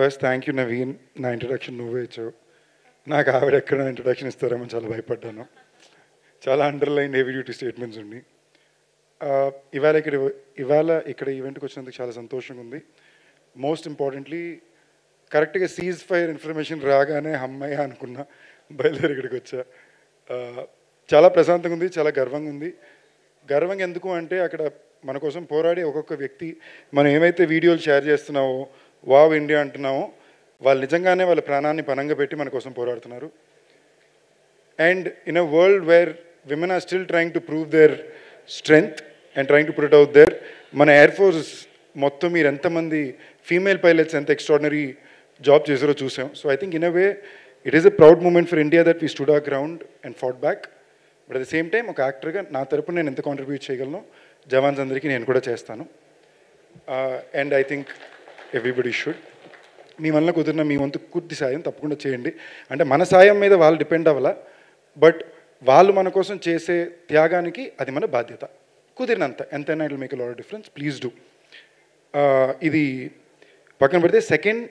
First thank you Naveen, నా introduction నువ్వే ఇచ్చావు. నాకు ఆవిడ ఎక్కడ ఇంట్రడక్షన్ ఇస్తారేమో చాలా భయపడ్డాను. చాలా అండర్లైన్ హెవీ డ్యూటీ స్టేట్మెంట్స్ ఉండి. ఇవాళ ఇక్కడ ఈవెంట్కి వచ్చినందుకు చాలా సంతోషంగా ఉంది. మోస్ట్ ఇంపార్టెంట్లీ కరెక్ట్గా సీజ్ ఫైర్ ఇన్ఫర్మేషన్ రాగానే అమ్మాయి అనుకున్నా, బయలుదేరి ఇక్కడికి వచ్చా. చాలా ప్రశాంతంగా ఉంది, చాలా గర్వంగా ఉంది. గర్వంగా ఎందుకు అంటే అక్కడ మన కోసం పోరాడే ఒక్కొక్క వ్యక్తి, మనం ఏమైతే వీడియోలు షేర్ చేస్తున్నామో, వావ్ ఇండియా అంటున్నామో, వాళ్ళు నిజంగానే వాళ్ళ ప్రాణాన్ని పణంగా పెట్టి మన కోసం పోరాడుతున్నారు. And in a world where women are still trying to prove their strength and trying to put it out there, మన ఎయిర్ ఫోర్స్ మొత్తం మీరు ఎంతమంది ఫీమేల్ పైలట్స్ ఎంత ఎక్స్ట్రాడినరీ జాబ్ చేసారో చూసాం. So I think in a way it is a proud moment for India that we stood our ground and fought back. But at the same time ఒక యాక్టర్గా నా తరపున నేను ఎంత కాంట్రిబ్యూట్ చేయగలను జవాన్స్ అందరికీ నేను కూడా చేస్తాను. And I think everybody should. మీ వల్ల కుదిరిన మీ వంతు కొద్ది సాయం తప్పకుండా చేయండి. అంటే మన సాయం మీద వాళ్ళు డిపెండ్ అవ్వాలా, బట్ వాళ్ళు మన కోసం చేసే త్యాగానికి అది మన బాధ్యత. కుదిరినంత ఎంతైనా it will make a lot of difference. Please do. ఇది పక్కన పెడితే సెకండ్,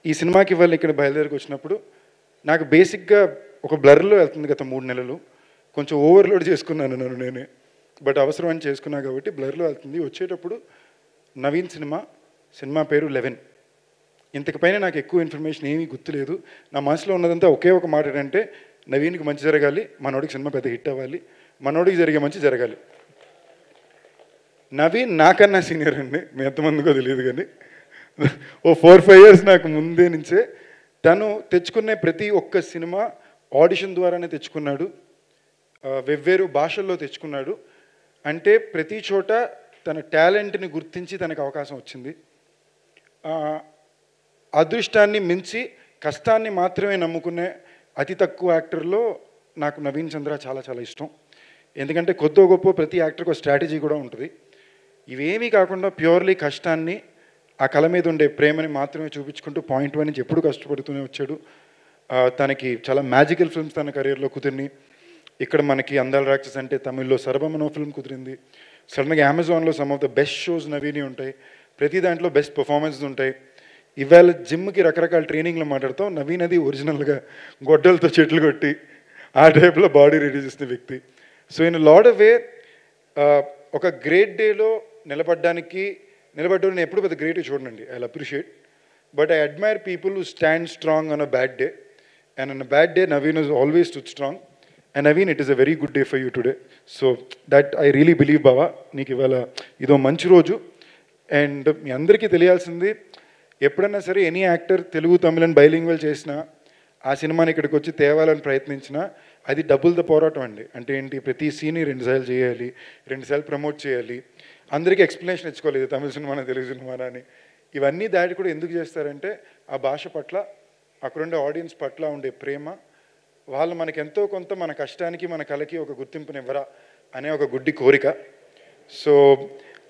ఈ సినిమాకి ఇవాళ ఇక్కడ బయలుదేరికి వచ్చినప్పుడు నాకు బేసిక్గా ఒక బ్లర్లో వెళ్తుంది గత 3 నెలలు. కొంచెం ఓవర్లోడ్ చేసుకున్నాను నన్ను నేనే, బట్ అవసరం అని చేసుకున్నా కాబట్టి బ్లర్లో వెళ్తుంది. వచ్చేటప్పుడు నవీన్ సినిమా పేరు 11. ఇంతకుపైన నాకు ఎక్కువ ఇన్ఫర్మేషన్ ఏమీ గుర్తులేదు. నా మనసులో ఉన్నదంతా ఒకే ఒక మాట ఏంటంటే, నవీన్కి మంచి జరగాలి, మనోడికి సినిమా పెద్ద హిట్ అవ్వాలి, మనోడికి జరిగే మంచి జరగాలి. నవీన్ నాకన్నా సీనియర్ అండి, మీ ఎంతమందికో తెలియదు కానీ ఓ 4-5 years నాకు ముందే నుంచే తను తెచ్చుకునే ప్రతి ఒక్క సినిమా ఆడిషన్ ద్వారానే తెచ్చుకున్నాడు, వెవ్వేరు భాషల్లో తెచ్చుకున్నాడు. అంటే ప్రతి చోట తన టాలెంట్ని గుర్తించి తనకు అవకాశం వచ్చింది. అదృష్టాన్ని మించి కష్టాన్ని మాత్రమే నమ్ముకునే అతి తక్కువ యాక్టర్లో నాకు నవీన్ చంద్ర చాలా చాలా ఇష్టం. ఎందుకంటే కొద్దో గొప్ప ప్రతి యాక్టర్కి ఒక స్ట్రాటజీ కూడా ఉంటుంది. ఇవేమీ కాకుండా ప్యూర్లీ కష్టాన్ని, ఆ కళ మీద ఉండే ప్రేమని మాత్రమే చూపించుకుంటూ పాయింట్ 1 నుంచి ఎప్పుడు కష్టపడుతూనే వచ్చాడు. తనకి చాలా మ్యాజికల్ ఫిల్మ్స్ తన కెరీర్లో కుదిరినాయి. ఇక్కడ మనకి అందాల రాక్షస్ అంటే తమిళ్లో సర్వమనో ఫిల్మ్ కుదిరింది. సడన్గా అమెజాన్లో some of the best shows నవీని ఉంటాయి. ప్రతి దాంట్లో బెస్ట్ పర్ఫార్మెన్సెస్ ఉంటాయి. ఇవాళ జిమ్కి రకరకాల ట్రైనింగ్లో మాట్లాడతాం, నవీన్ అది ఒరిజినల్గా గొడ్డలతో చెట్లు కొట్టి ఆ టైప్లో బాడీ రెడీ చేసిన వ్యక్తి. So in lot of way ఒక గ్రేట్ డేలో నిలబడ్డాడు నేను ఎప్పుడు పెద్ద గ్రేట్ చూడనండి. I appreciate, but I admire people who stand strong on a bad day. And on a bad day Naveen is always stood strong. And Naveen, it is a very good day for you today. So that I really believe బావా, నీకు ఇవాళ ఇదో మంచి రోజు. And మీ అందరికీ తెలియాల్సింది, ఎప్పుడన్నా సరే any actor Telugu తమిళని bilingual చేసినా, ఆ సినిమాని ఇక్కడికి వచ్చి తేవాలని ప్రయత్నించినా అది డబుల్ ద పోరాటం అండి. అంటే ఏంటి, ప్రతి సీన్ని 2 సార్లు చేయాలి, 2 సార్లు ప్రమోట్ చేయాలి, అందరికీ ఎక్స్ప్లెనేషన్ ఇచ్చుకోవాలి, ఇది తమిళ సినిమానా తెలుగు సినిమానా అని. ఇవన్నీ దాటి కూడా ఎందుకు చేస్తారంటే ఆ భాష పట్ల, అక్కడుండే ఆడియన్స్ పట్ల ఉండే ప్రేమ, వాళ్ళు మనకి ఎంతో కొంత మన కష్టానికి మన కళకి ఒక గుర్తింపునివ్వరా అనే ఒక గుడ్డి కోరిక. సో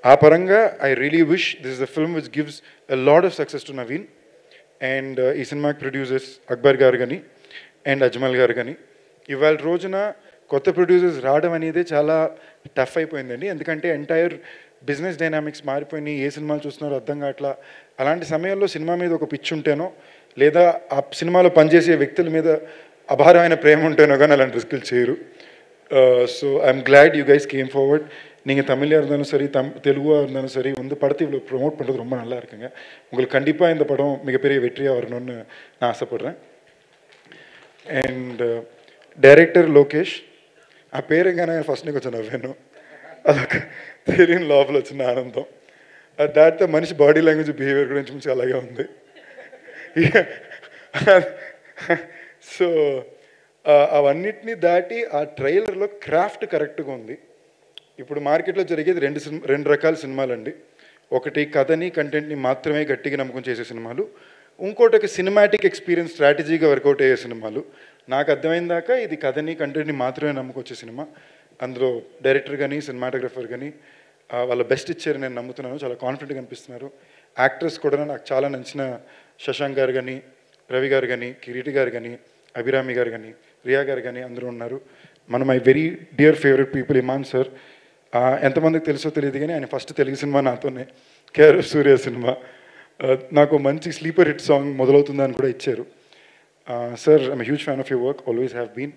ఆ పరంగా I really wish this is a film which gives a lot of success to Naveen. And ఈ సినిమాకి ప్రొడ్యూసర్స్ అక్బర్ గారు కానీ అండ్ అజ్మల్ గారు కానీ, ఇవాళ రోజున కొత్త ప్రొడ్యూసర్స్ రావడం అనేది చాలా టఫ్ అయిపోయిందండి. ఎందుకంటే ఎంటైర్ బిజినెస్ డైనామిక్స్ మారిపోయినాయి, ఏ సినిమాలు చూస్తున్నారో అర్థం కావట్లా. అలాంటి సమయంలో సినిమా మీద ఒక పిచ్చి ఉంటేనో, లేదా ఆ సినిమాలో పనిచేసే వ్యక్తుల మీద అపారమైన ప్రేమ ఉంటేనో కానీ అలాంటి రిస్కులు చేయరు. So I'm glad you guys came forward. நீங்கள் தமிழாக இருந்தாலும் சரி, தெலுங்காக இருந்தாலும் சரி, வந்து படத்தை இவ்வளோ ப்ரொமோட் பண்ணுறது ரொம்ப நல்லா இருக்குங்க. உங்களுக்கு கண்டிப்பாக இந்த படம் மிகப்பெரிய வெற்றியாக வரணும்னு நான் ஆசைப்பட்றேன். అండ్ డైరెక్టర్ లోకేష్, ఆ పేరుగానే ఫస్ట్ కొంచెం నవ్వాను, అదొక తెలియని లోపల వచ్చిన ఆనందం. దాటితో మనిషి బాడీ లాంగ్వేజ్ బిహేవియర్ గురించి మంచి అలాగే ఉంది. సో అవన్నిటినీ దాటి ఆ ట్రైలర్లో క్రాఫ్ట్ కరెక్ట్గా ఉంది. ఇప్పుడు మార్కెట్లో జరిగేది 2 రకాల సినిమాలండి. ఒకటి కథని కంటెంట్ని మాత్రమే గట్టిగా నమ్మకం చేసే సినిమాలు, ఇంకోటి ఒక సినిమాటిక్ ఎక్స్పీరియన్స్ స్ట్రాటజీగా వర్కౌట్ అయ్యే సినిమాలు. నాకు అర్థమైన దాకా ఇది కథని కంటెంట్ని మాత్రమే నమ్ముకొచ్చే సినిమా. అందులో డైరెక్టర్ కానీ సినిమాటోగ్రఫర్ కానీ వాళ్ళ బెస్ట్ ఇచ్చారు నేను నమ్ముతున్నాను. చాలా కాన్ఫిడెంట్గా అనిపిస్తున్నారు. యాక్టర్స్ కూడా నాకు చాలా నచ్చిన శశాంక్ గారు కానీ, రవి గారు కానీ, కిరీటి గారు కానీ, అభిరామి గారు కానీ, రియా గారు కానీ అందరూ ఉన్నారు. My very dear favourite people Imman sir. ఎంతమందికి తెలుసో తెలియదు కానీ ఆయన ఫస్ట్ తెలుగు సినిమా నాతోనే, కేఆర్ఎఫ్ సూర్య సినిమా. నాకు మంచి స్లీపర్ హిట్ సాంగ్ మొదలవుతుందని కూడా ఇచ్చారు. Sir I'm huge fan of your work, always have been.